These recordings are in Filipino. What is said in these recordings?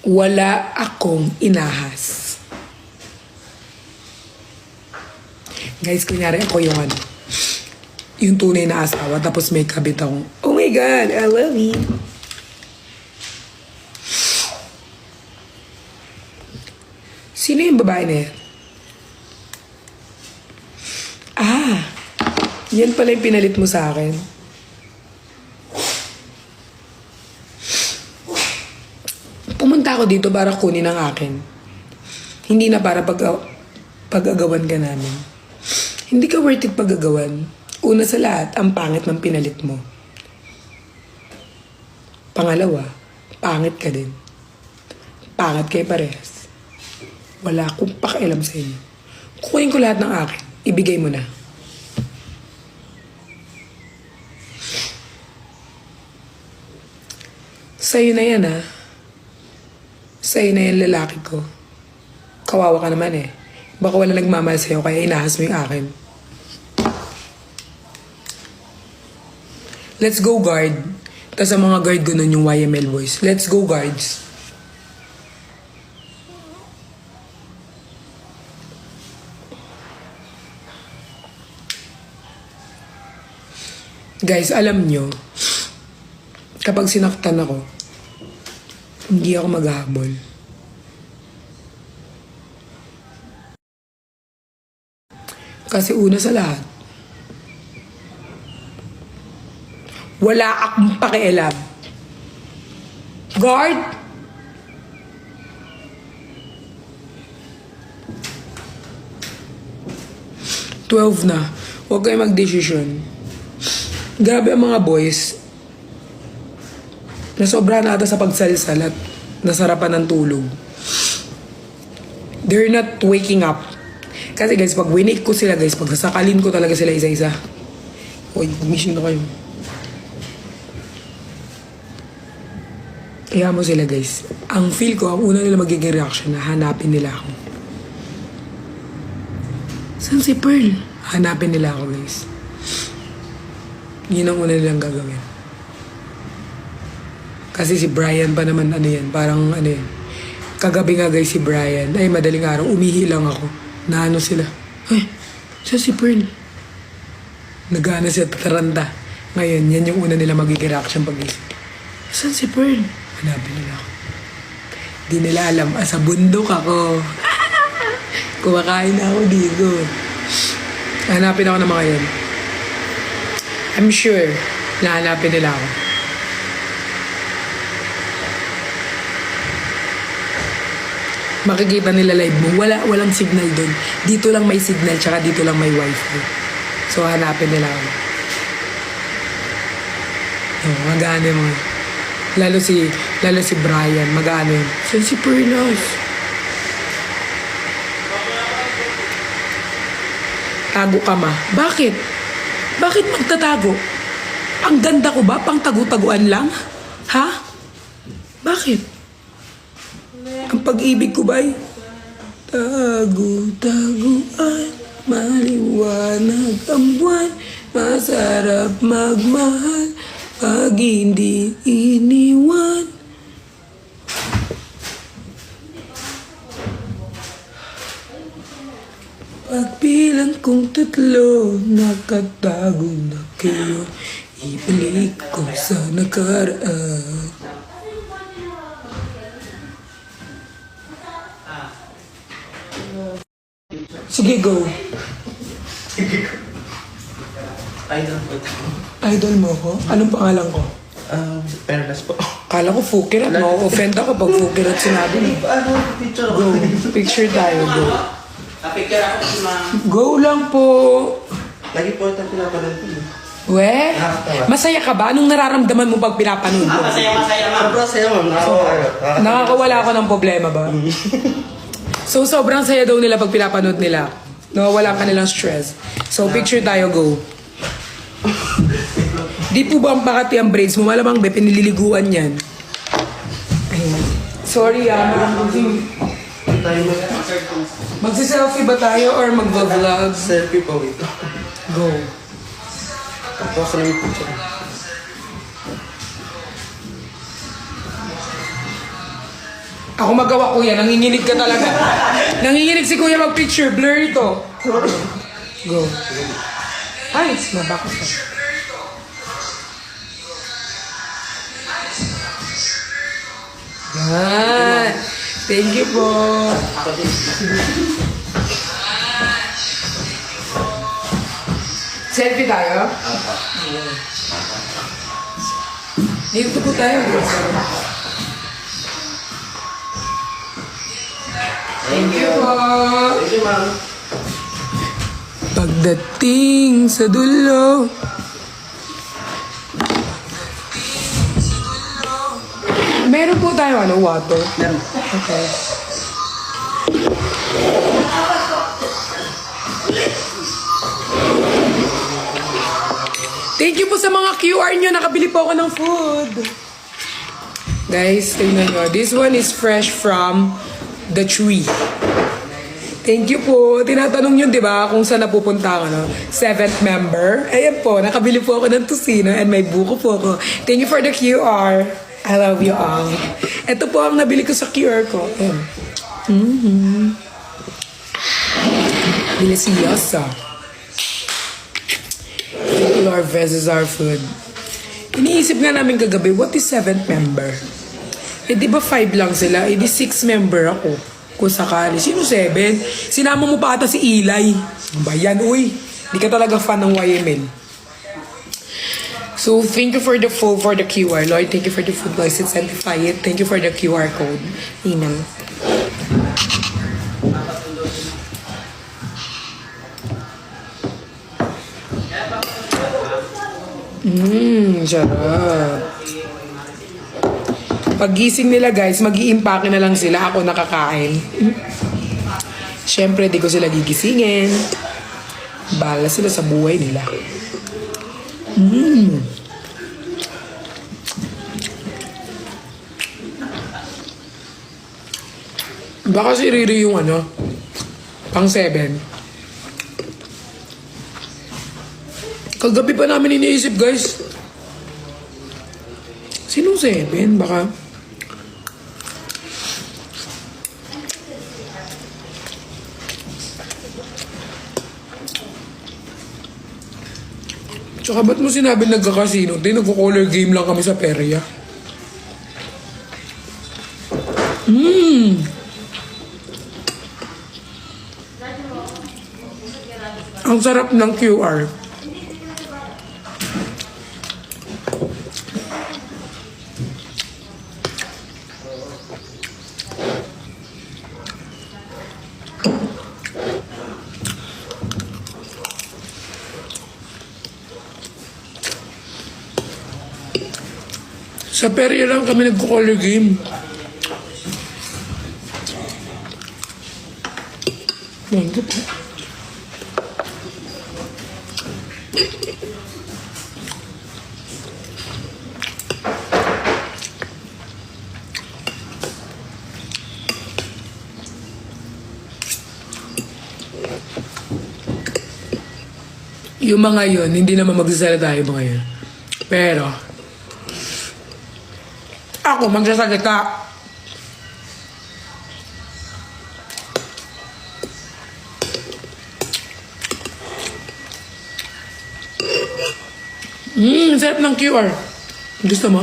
Wala akong inahas. Guys, kunyari ako yung yung tunay na asawa, tapos may kabit akong, oh my God, I love you. Sino yung babae na yan? Yan pala yung pinalit mo sa akin. Pumunta ako dito para kunin ang akin. Hindi na para pag-agawan ka namin. Hindi ka worth it pag-agawan. Una sa lahat, ang pangit ng pinalit mo. Pangalawa, pangit ka din. Pangit kayo parehas. Wala akong pakialam sa inyo. Kukunin ko lahat ng akin. Ibigay mo na. Sa'yo na yan, ha? Sa'yo na yan, lalaki ko. Kawawa ka naman eh. Baka wala nagmamahal sa'yo kaya inahas mo yung akin. Let's go, guard. Tapos ang mga guard ko nun yung YML boys. Let's go, guards. Guys, alam nyo, kapag sinaktan ako, hindi ako maghahabol. Kasi una sa lahat, wala akong pakialam. Guard! Twelve na. Huwag kayo mag-desisyon. Grabe ang mga boys. Nasobra na ata sa pagsalsal at nasarapan ng tulog. They're not waking up. Kasi guys, pag winake ko sila guys, pag sasakalin ko talaga sila isa-isa. Uy, gumising na kayo. Kaya mo sila guys. Ang feel ko, ang una nila magiging reaction na hanapin nila ako. Saan si Pearl? Hanapin nila ako guys. Yun ang una nilang gagawin. Kasi si Brian pa naman parang kagabi nga guys si Brian, ay madaling araw, umihi lang ako. Naano sila, ay, siya si Pearl. Nagana siya, tataranda. Ngayon, yan yung una nila magiging reaction pag-isip. Saan si Pearl? Hanapin nila ako. Di nila alam, sa bundok ako. Kumakain na ako dito. Hanapin ako ng mga yan. I'm sure na hanapin nila ako. Makikita nila live mo. Walang signal doon. Dito lang may signal, tsaka dito lang may wifi. So, hanapin nila ako. Mag-ano mo. Lalo si Brian, mag-ano yun. Si Perlas. Tago ka ma. Bakit? Bakit magtatago? Ang ganda ko ba? Pang tagu-taguan lang? Ha? Bakit? Ang pag-ibig ko ba'y tagu-taguan, maliwanag ang buwan, masarap magmahal, pag hindi iniwan. Pagbilang kong 3, nakatago na kayo, ibalik ko sa nakaraan. Sige, go. Idol po. Idol mo ko? Anong pangalan ko? Perlas po. Kala ko Fukirat. Ma-offend ako pag Fukirat sinabi mo. Picture Go. Picture tayo. Go. Picture ako si ma'am. Go lang po. Lagi po ito pinapanood ko. We? Masaya ka ba? Anong nararamdaman mo pag pinapanood mo? Masaya ma'am. Sobrang saya ma'am. Nakakawala ako ng problema ba? So, sobrang saya daw nila pag pinapanood nila. Nawawala ka nilang stress. So, picture tayo, go. Di po ba ang Makati ang braids mo? Malamang be, pinililiguan yan. Ayun. Sorry Magsiselfie ba tayo or mag-vlog? Selfie po ito. Go. Tapos na yung picture. Ako magawa, kuya. Nanginginig ka talaga. Nanginginig si kuya mag-picture. Blur ito. Go. Ay, nabakot ka. Yan. Thank you po. Selfie tayo? Dito po tayo. Thank you po. Thank you, ma'am. Pagdating sa dulo. Meron po tayo water. Meron. Okay. Thank you po sa mga QR nyo. Nakabili po ako ng food. Guys, tingnan nyo. This one is fresh from the tree. Thank you po. Tinatanong nyo, di ba, kung saan napupunta ako, no? 7th member. Ayan po, nakabili po ako ng tusino and may buko po ako. Thank you for the QR. I love you all. Ito po ang nabili ko sa QR ko. Deliciosa. Thank you, Lord, versus our food. Iniisip nga namin kagabi, what is 7th member? Eh, di ba 5 lang sila? Eh, di 6 member ako. Kung sakali. Sino 7? Sinama mo pa ata si Eli. Ano ba yan? Uy, di ka talaga fan ng YML. So, thank you for the food, for the QR. Lord, thank you for the food, guys. It's sanctify it. Thank you for the QR code. Amen. Sarap. Paggising nila, guys, mag-iimpake na lang sila. Ako nakakain. Siyempre, di ko sila gigisingin. Bala sila sa buhay nila. Baka si Riri yung pang 7. Kagabi pa namin iniisip, guys. Sinong 7? Baka... Tsaka ba't mo sinabi nagka-casino? Di nagko-color game lang kami sa perya. Ang sarap ng QR. Sa perya lang kami nagko-color game. Thank you po. Yung mga yun, hindi naman magsasalita yung mga yun. Pero, ako magsasalita. Sarap ng QR. Gusto mo?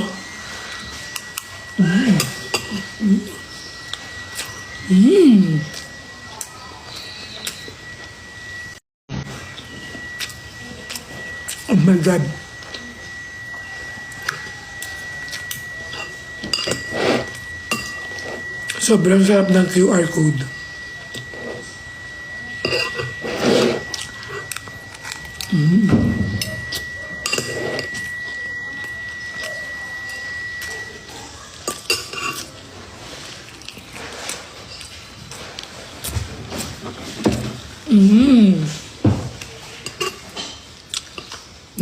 Oh my God. Sobrang sarap ng QR code.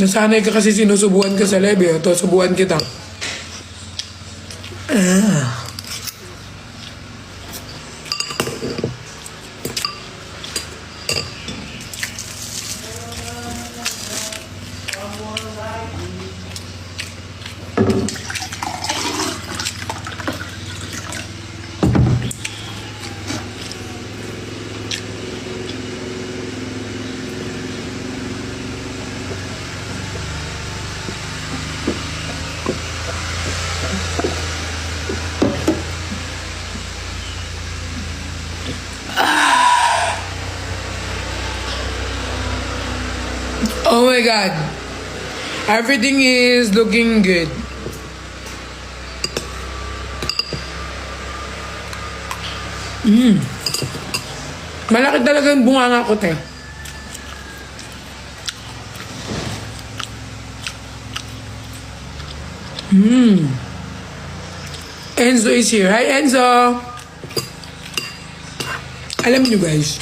Nasanay ka kasi sinusubuan ka sa lebe. Ito, subuan kita. my God. Everything is looking good. Malaki talaga yung bunganga ko, te. Enzo is here. Hi, Enzo! Alam niyo guys,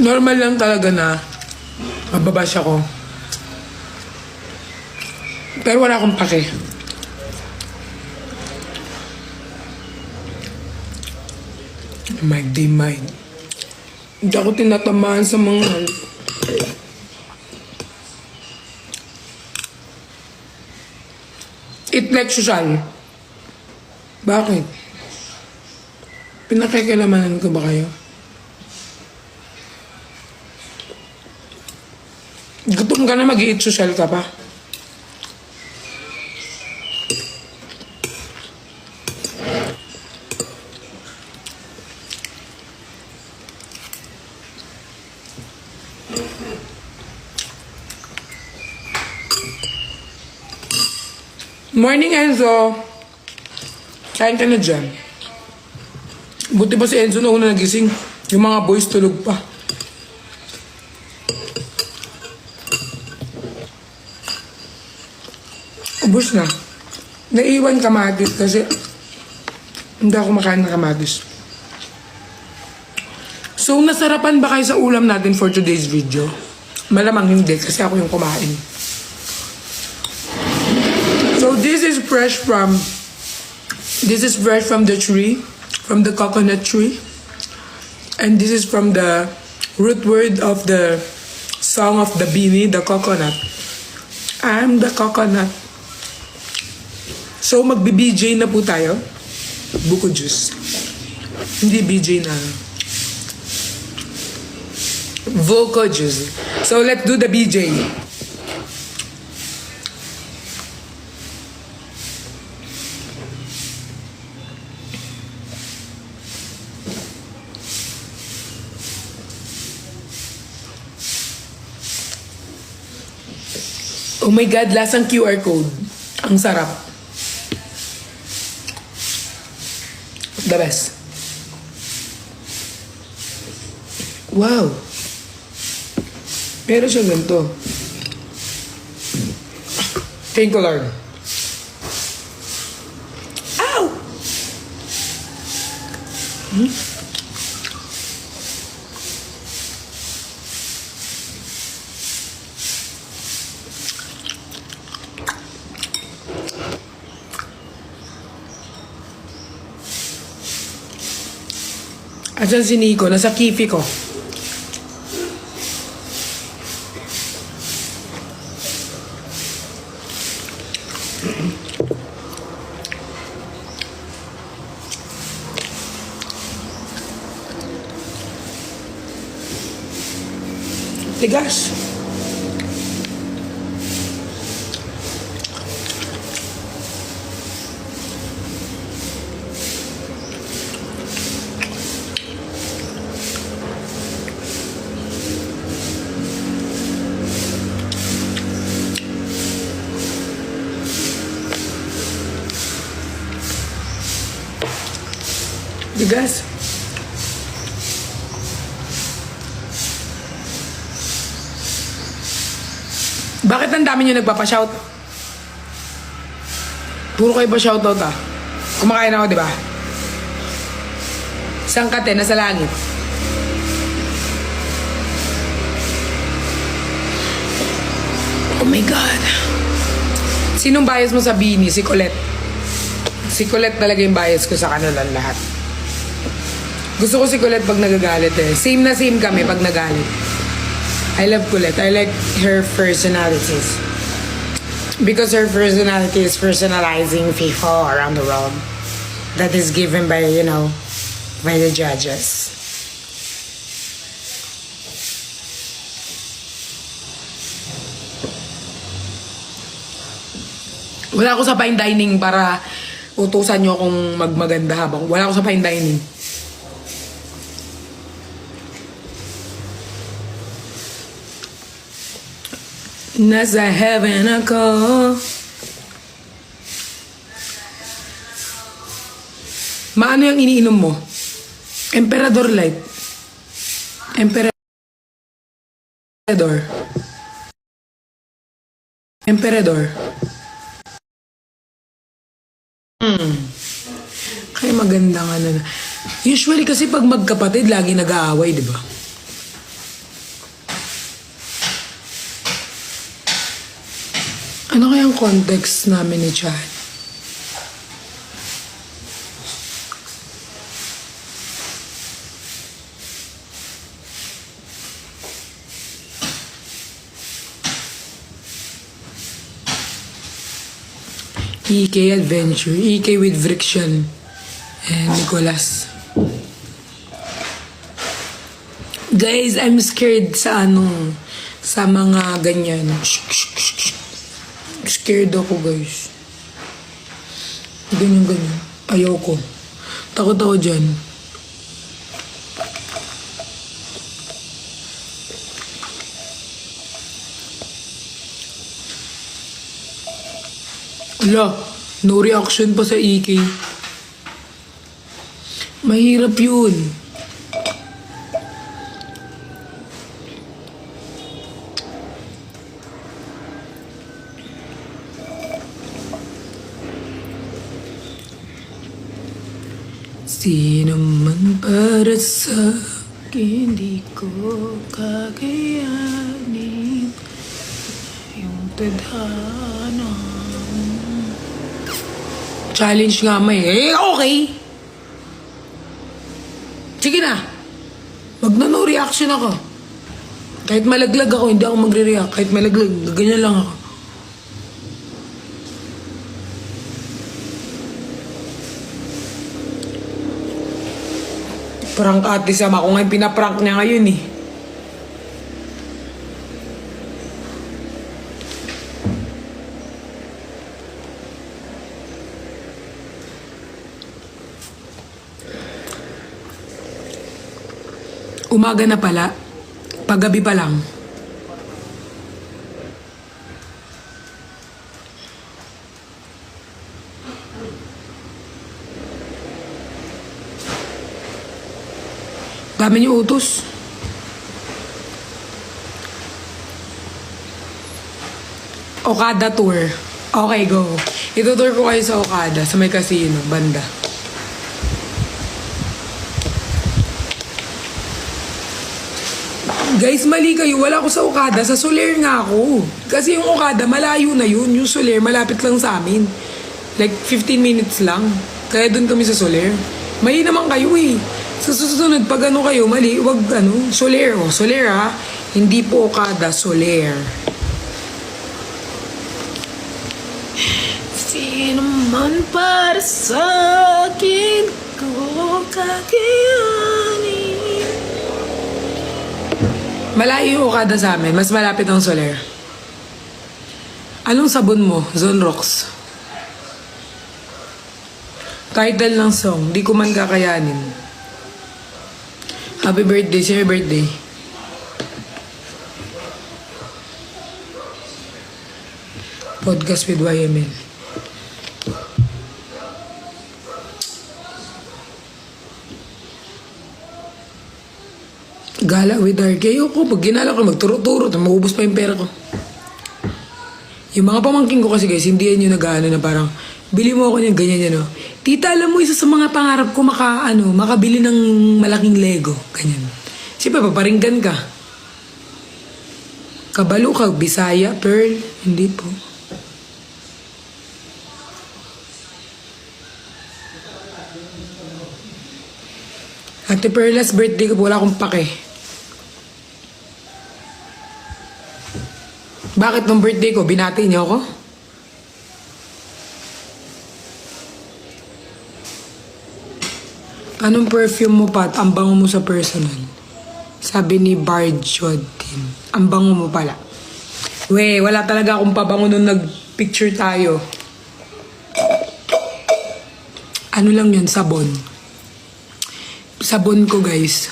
normal lang talaga na mababash ako. Pero wala akong pake. Mike D. Mine. Hindi ako tinatamaan sa mga... Itlet social. Bakit? Pinakikilamanan ko ba kayo? Gutom ka na mag-i-eat social ka pa. Morning, Enzo. Kain ka na dyan. Buti pa si Enzo na una nagising. Yung mga boys tulog pa. Ubus na. Naiwan kamatis kasi hindi ako makain ng kamatis. So, nasarapan ba kayo sa ulam natin for today's video? Malamang hindi kasi ako yung kumain. So this is fresh from the tree, from the coconut tree. And this is from the root word of the song of the Bini, the coconut. I'm the coconut. So magbi-BJ na po tayo. Buko juice. Hindi BJ na. Voco juice. So let's do the BJ. Oh my God, lasang QR code. Ang sarap. The best. Wow. Pero siya ganito. Thank you, Lord. Ow! Asan si Nico? Nasa kifi ko. Tigas. Tigas. Bakit ang dami nyo nagpapashout? Puro kayo pa shoutout ah. Kumakain ako, di ba? Saan ka, te? Nasa langit. Oh my God. Sinong bias mo sa Bini? Si Colette. Si Colette talaga yung bias ko sa kanilang lahat. Gusto ko si Colette pag nagagalit eh. Same na same kami pag nagalit. I love Colette. I like her personalities. Because her personality is personalizing people around the world. That is given by, by the judges. Wala ako sa fine dining para utusan nyo akong magmaganda habang. Wala ako sa fine dining. Nasa heaven ako. Maano yung iniinom mo? Emperador Light. Emperador. Emperador. Kaya maganda nga na. Usually kasi pag magkapatid, lagi nag-aaway, di ba? Ano kayang context namin ni Chad? EK Adventure. EK with Friction. And Nicolas. Guys, I'm scared sa sa mga ganyan. Scared ako, guys. Ganyan. Ayaw ko. Takot ako dyan. Ala, no reaction pa sa EK. Mahirap yun. Sino man para sa akin, di ko kakayanin yung tadhana. Challenge nga may. Okay. Sige na. Magno-no reaction ako. Kahit malaglag ako, hindi ako magre-react. Kahit malaglag, ganyan lang ako. Prank ate sama ko nga yung pinaprank niya ngayon eh. Umaga na pala. Paggabi pa lang. Dami niyo utos. Okada tour. Okay, go. Itutour ko kayo sa Okada, sa may casino, banda. Guys, mali kayo. Wala ako sa Okada. Sa Soler nga ako. Kasi yung Okada, malayo na yun. Yung Soler, malapit lang sa amin. Like, 15 minutes lang. Kaya dun kami sa Soler. Mali naman kayo eh. Sa susunod, pag ano kayo, mali, wag Soler. O, Soler ha. Hindi po Okada, Soler. Sino man para sa akin ko kakayanin. Malayo yung Okada sa amin. Mas malapit ang Soler. Anong sabon mo? Zonrox. Title ng song. Di ko man kakayanin. Happy birthday. Sa'yo birthday. Podcast with YML. Gala with RK. Ayoko, pag ginala ko, magturo-turo, maubos pa yung pera ko. Yung mga pamangking ko kasi guys, hindi yan yung nag-ano na parang, bili mo ako niyan, ganyan yan, no? Tita, alam mo, isa sa mga pangarap ko makabili ng malaking Lego. Ganyan. Siyempre, paparinggan ka. Kabalo ka, Bisaya, Pearl. Hindi po. Ate Perla's birthday ko, wala akong pake. Bakit nung birthday ko, binati niyo ako? Anong perfume mo, Pat? Ang bango mo sa personal. Sabi ni Bard Jodin. Ang bango mo pala. We, wala talaga akong pabango nung nag-picture tayo. Ano lang yun? Sabon. Sabon ko, guys.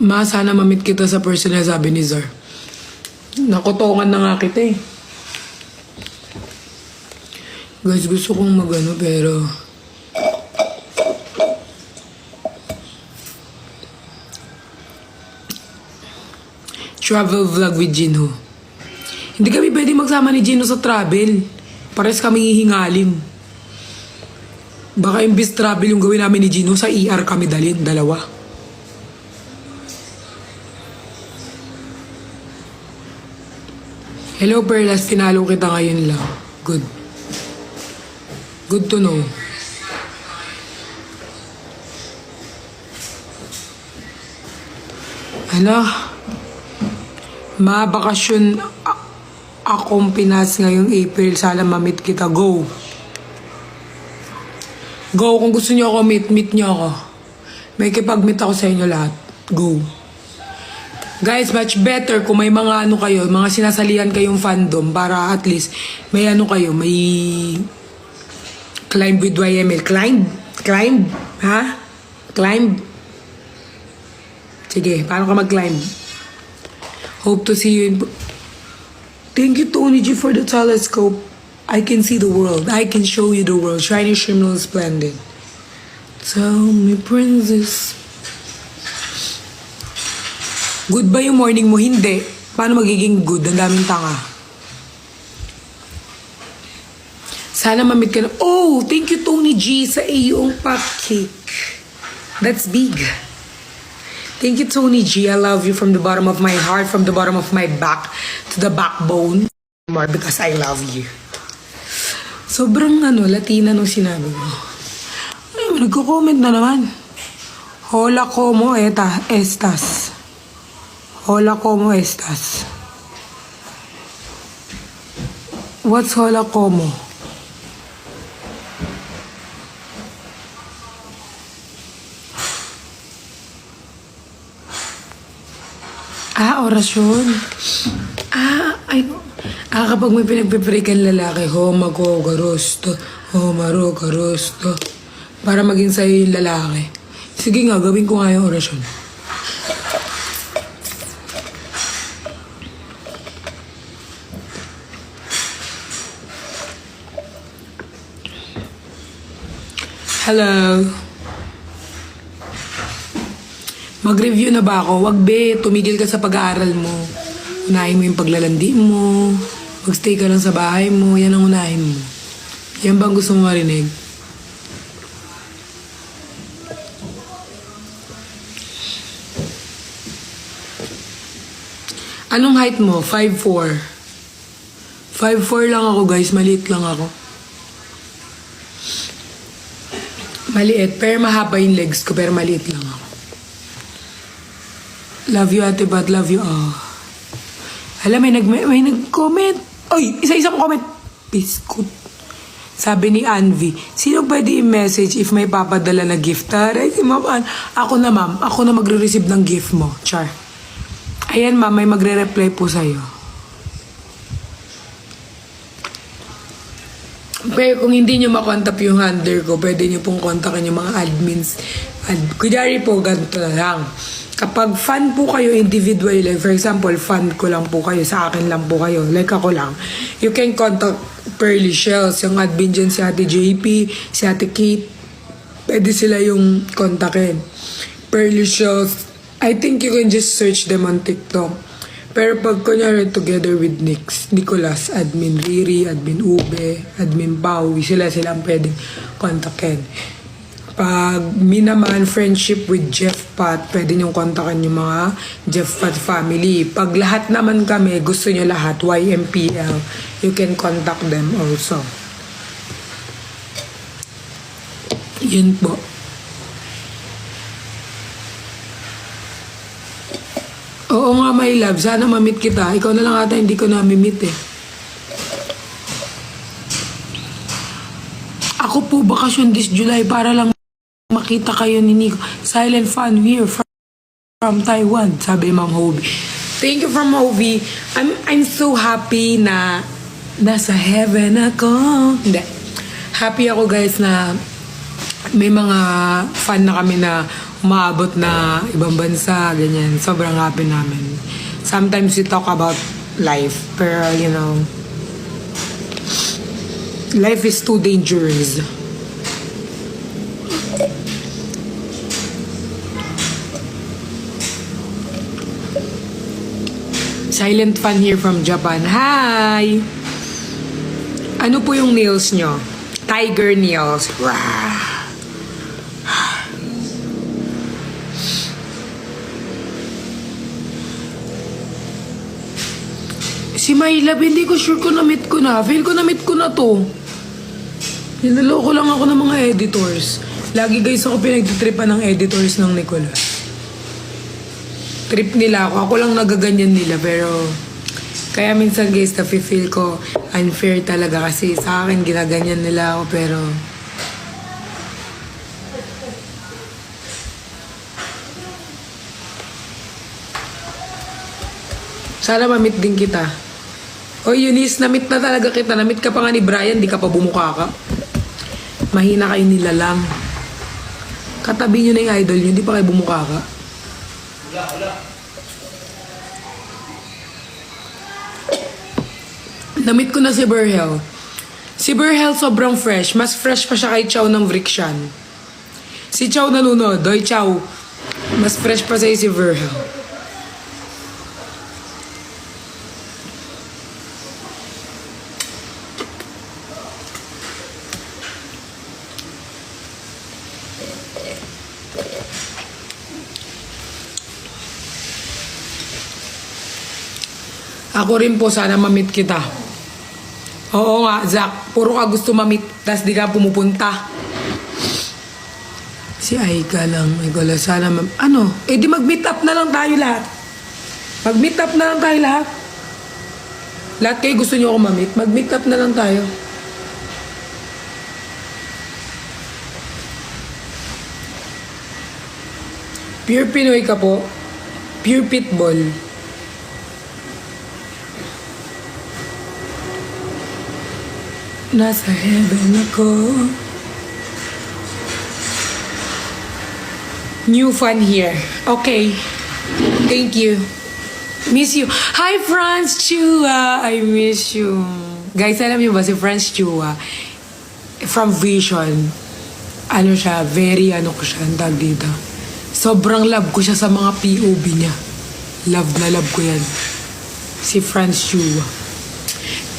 Ma, sana mamit kita sa personal, sabi ni Zar. Nakutongan na nga kita eh. Guys, gusto kong magano pero... Travel vlog with Jinho. Hindi kami pwede magsama ni Jinho sa travel. Pares kami hihingalin. Baka imbis travel yung gawin namin ni Jinho, sa ER kami dalhin, dalawa. Hello Perlas, tinalo kita ngayon lang. Good. Good to know. Ano? Mabakasyon akong Pinas ngayong April. Sana mamit kita. Go. Go. Kung gusto niyo ako, meet niyo ako. May kipag-meet ako sa inyo lahat. Go. Guys, much better kung may mga ano kayo, mga sinasalihan kayong fandom para at least may ano kayo, may climb with YML. Climb? Climb? Ha? Climb? Sige, paano ka mag-climb? Hope to see you in... Thank you, Tony G, for the telescope. I can see the world. I can show you the world. Shiny, shimmer, splendid. Tell me, princess. Good ba yung morning mo? Hindi. Paano magiging good? Ang daming tanga. Sana mamit ka na... Oh! Thank you, Tony G, sa iyong cake. That's big. Thank you, Tony G. I love you from the bottom of my heart, from the bottom of my back to the backbone. More because I love you. Sobrang Latina nung sinabi mo. Ay, nagko-comment na naman. Hola como estas. Hola como estas. What's hola como? Orasyon. Kapag may pinagpipray kang lalaki, homago, garosto, homaro, garosto, para maging sa'yo yung lalaki. Sige nga, gawin ko nga yung orasyon. Hello. Mag-review na ba ako? Wag be, tumigil ka sa pag-aaral mo. Unahin mo yung paglalandi mo. Magstay ka lang sa bahay mo. Yan ang unahin mo. Yan bang gusto mo marinig? Anong height mo? 5'4". 5'4" lang ako guys. Maliit lang ako. Maliit. Pero mahaba yung legs ko. Pero maliit lang ako. Love you, Ate Bat. Love you all. Alam, may nag-comment. Oy, isa-isang comment. Biskut. Sabi ni Anvi, sino pwede i-message if may papadala na gift? Taray, si Ma'am Ann. Ako na, Ma'am. Ako na magre-receive ng gift mo. Char. Ayan, Ma'am. May magre-reply po sa'yo. Pero kung hindi nyo makontakt yung handler ko, pwede nyo pong kontakin yung mga admins. Kunyari po, ganito na lang. Kapag fan po kayo individually, like for example, fan ko lang po kayo, sa akin lang po kayo, like ako lang, you can contact Pearly Shells, yung admin dyan si Ate JP, si Ate Kate, pwede sila yung kontakin. Pearly Shells, I think you can just search them on TikTok. Pero pag kunyari together with Nicolas, admin Riri, admin Ube, admin Bowie, sila ang pwedeng kontakin. Pag naman friendship with Jeff Pat, pwede niyong kontakin yung mga Jeff Pat family. Pag lahat naman kami, gusto niyo lahat, YMPL, you can contact them also. Yun po. Oo nga, my love. Sana ma-meet kita. Ikaw na lang ata hindi ko na-meet eh. Ako po, bakasyon this July para lang makita kayo ni Nico. Silent fan here from Taiwan, sabi Ma'am Hobie. Thank you from Hobie. I'm so happy na nasa heaven ako. Hindi. Happy ako guys na may mga fan na kami na Umabot na ibang bansa, ganyan. Sobrang happy namin. Sometimes we talk about life, pero you know, life is too dangerous. Silent fan here from Japan. Hi! Ano po yung nails nyo? Tiger nails. Wow. Si My Love, hindi ko sure kung na-meet ko na. Feel ko na-meet ko na to. Ninaloko lang ako ng mga editors. Lagi guys ako pinagtitripan ng editors ng Nicolas. Trip nila ako. Ako lang nagaganyan nila. Pero, kaya minsan guys, nafe-feel ko unfair talaga. Kasi sa akin, ginaganyan nila ako. Pero, sana ma-meet din kita. O Eunice, na-meet na talaga kita. Na-meet ka pa nga ni Brian, di ka pa bumuka ka. Mahina kayo nila lang. Katabi nyo na yung idol nyo, di pa kayo bumuka ka. Na-meet ko na si Berhel. Si Berhel sobrang fresh. Mas fresh pa siya kay Chow ng Vrikshan. Si Chow nanonood. Doy Chow, mas fresh pa sa'yo si Berhel. Ako rin po, sana ma-meet kita. Oo nga, Zach. Puro ka gusto ma-meet, tas di ka pumupunta. Si Aika lang. Aika sana ano? Eh di mag-meet up na lang tayo lahat. Mag-meet up na lang tayo lahat. Lahat kayo gusto nyo ako ma-meet. Mag-meet up na lang tayo. Pure Pinoy ka po. Pure Pitbull. Nasa heaven ako. New fan here. Okay. Thank you. Miss you. Hi, Franz Chua. I miss you. Guys, alam niyo ba si Franz Chua? From Vision. Ano siya, very ano ko siya, ang tawag dito. Sobrang love ko siya sa mga POV niya. Love na love ko yan. Si Franz Chua.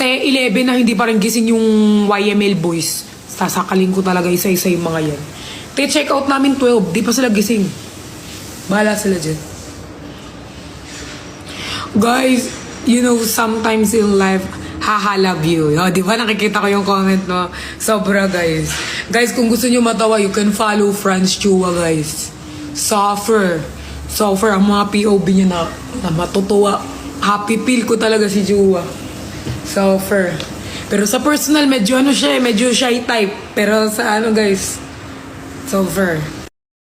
11 na hindi pa rin gising yung YML boys. Sasakalin ko talaga isa-isa yung mga yan. Check out namin 12. Di pa sila gising. Bahala sila dyan. Guys, you know, sometimes in life, haha, love you. O, di ba nakikita ko yung comment mo? Sobra, guys. Guys, kung gusto nyo matawa, you can follow Franz Chua, guys. Suffer. Suffer ang mga POV nyo na matutuwa. Happy feel ko talaga si Chua. Suffer. Pero sa personal, medyo ano siya, medyo shy type. Pero sa ano guys, suffer.